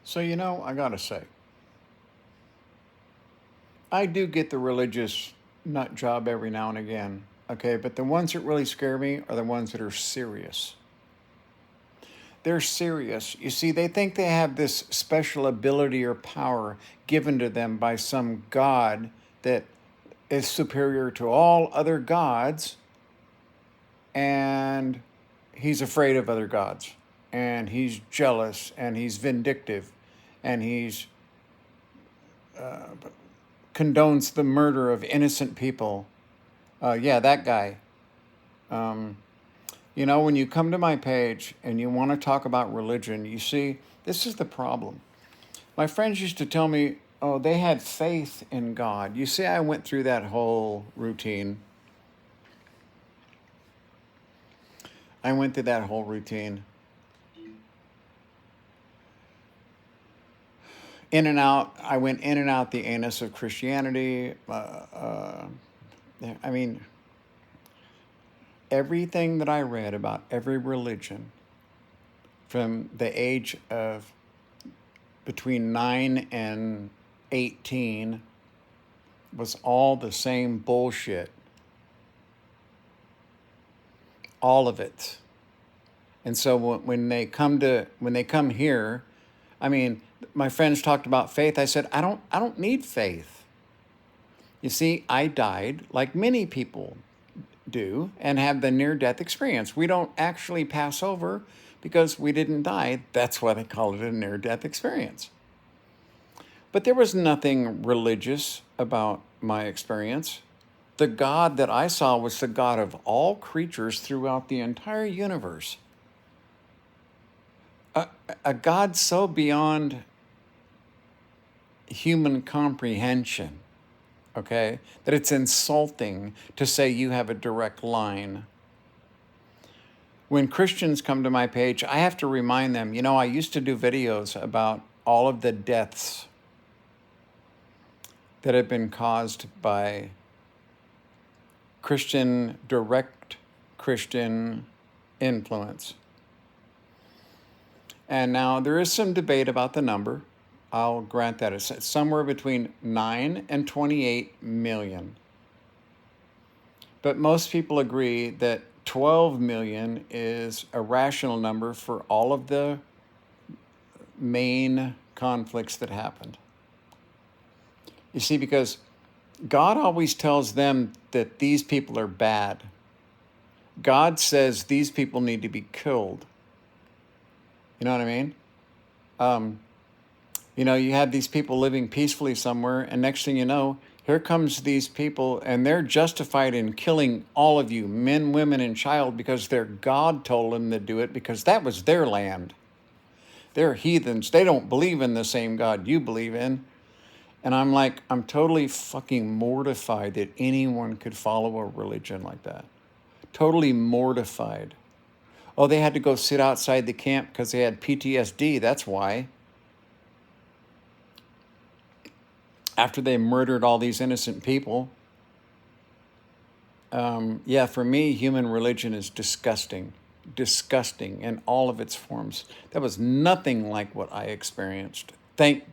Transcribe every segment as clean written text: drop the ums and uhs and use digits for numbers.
So, I gotta say, I do get the religious nut job every now and again, okay? But the ones that really scare me are the ones that are serious. They're serious. You see, they think they have this special ability or power given to them by some god that is superior to all other gods, and he's afraid of other gods, and he's jealous, and he's vindictive, and he's condones the murder of innocent people. Yeah, that guy. Um, when you come to my page and you want to talk about religion, you see, this is the problem. My friends used to tell me, oh, they had faith in God. You see, I went through that whole routine. I went through that whole routine. In and out, I went in and out the anus of Christianity. I mean, everything that I read about every religion from the age of between 9 and 18 was all the same bullshit. All of it. And so when they come here, I mean, my friends talked about faith. I said, I don't need faith. You see, I died like many people do and have the near death experience. We don't actually pass over because we didn't die. That's why they call it a near death experience. But there was nothing religious about my experience. The God that I saw was the God of all creatures throughout the entire universe. A God so beyond human comprehension, okay, that it's insulting to say you have a direct line. When Christians come to my page, I have to remind them, I used to do videos about all of the deaths that have been caused by direct Christian influence. And now there is some debate about the number. I'll grant that it's somewhere between 9 and 28 million. But most people agree that 12 million is a rational number for all of the main conflicts that happened. You see, because God always tells them that these people are bad. God says these people need to be killed. You know what I mean? You had these people living peacefully somewhere, and next thing you know, here comes these people, and they're justified in killing all of you, men, women, and child, because their God told them to do it, because that was their land. They're heathens. They don't believe in the same God you believe in. And I'm totally fucking mortified that anyone could follow a religion like that. Totally mortified. Oh, they had to go sit outside the camp because they had PTSD. That's why. After they murdered all these innocent people. Yeah, for me, human religion is disgusting. Disgusting in all of its forms. That was nothing like what I experienced. Thank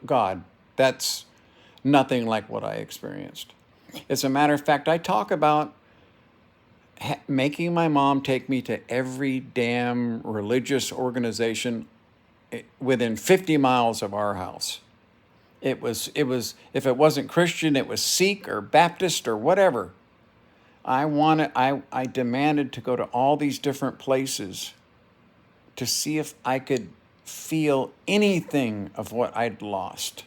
God. That's nothing like what I experienced. As a matter of fact, I talk about making my mom take me to every damn religious organization within 50 miles of our house. It was, if it wasn't Christian, it was Sikh or Baptist or whatever. I demanded to go to all these different places to see if I could feel anything of what I'd lost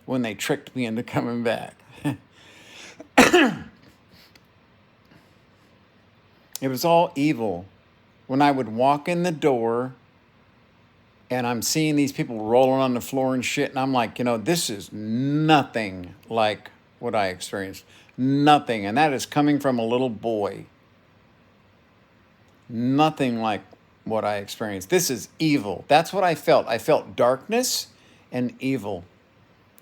when they tricked me into coming back. It was all evil. When I would walk in the door and I'm seeing these people rolling on the floor and shit, and I'm like, this is nothing like what I experienced. Nothing. And that is coming from a little boy. Nothing like what I experienced. This is evil. That's what I felt. I felt darkness and evil.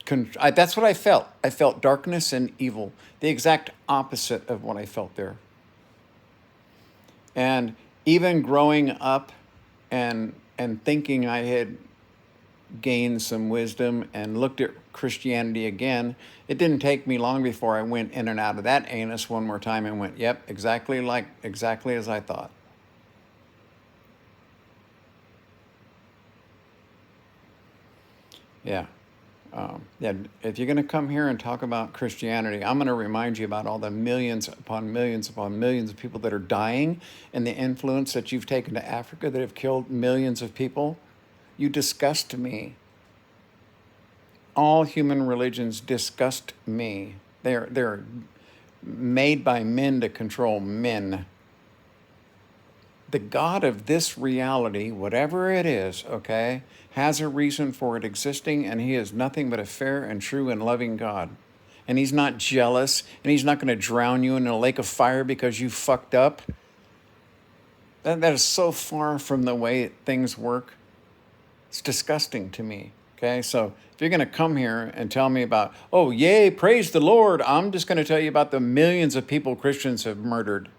That's what I felt. I felt darkness and evil. The exact opposite of what I felt there. And even growing up and thinking I had gained some wisdom and looked at Christianity again, it didn't take me long before I went in and out of that anus one more time and went, yep, exactly as I thought. Yeah. Yeah, if you're going to come here and talk about Christianity, I'm going to remind you about all the millions upon millions upon millions of people that are dying and the influence that you've taken to Africa that have killed millions of people. You disgust me. All human religions disgust me. They're made by men to control men. The God of this reality, whatever it is, okay, has a reason for it existing, and He is nothing but a fair and true and loving God. And He's not jealous, and He's not going to drown you in a lake of fire because you fucked up. That is so far from the way things work. It's disgusting to me. Okay, so if you're going to come here and tell me about, oh, yay, praise the Lord, I'm just going to tell you about the millions of people Christians have murdered.